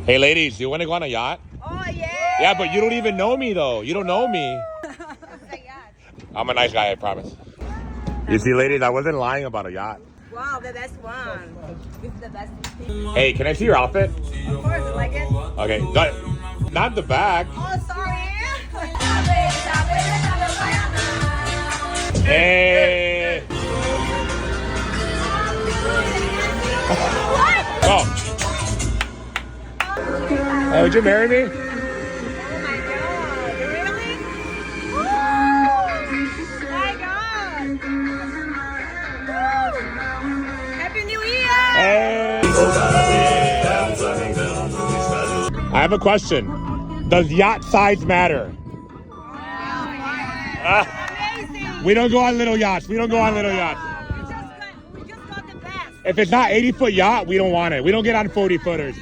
Hey, ladies, you want to go on a yacht? Oh, yeah. Yeah, but you don't even know me, though. You don't know me. I'm a nice guy, I promise. You see, ladies, I wasn't lying about a yacht. Wow, the best one. This is the best thing. Hey, can I see your outfit? Of course, you like it? Okay, not the back. Oh, sorry. Hey. Oh. Hey, would you marry me? Oh my God, really? Oh my God. Happy New Year! Hey. I have a question. Does yacht size matter? Amazing. We don't go on little yachts. We don't go on little yachts. We just got the best. If it's not 80-foot yacht, we don't want it. We don't get on 40-footers.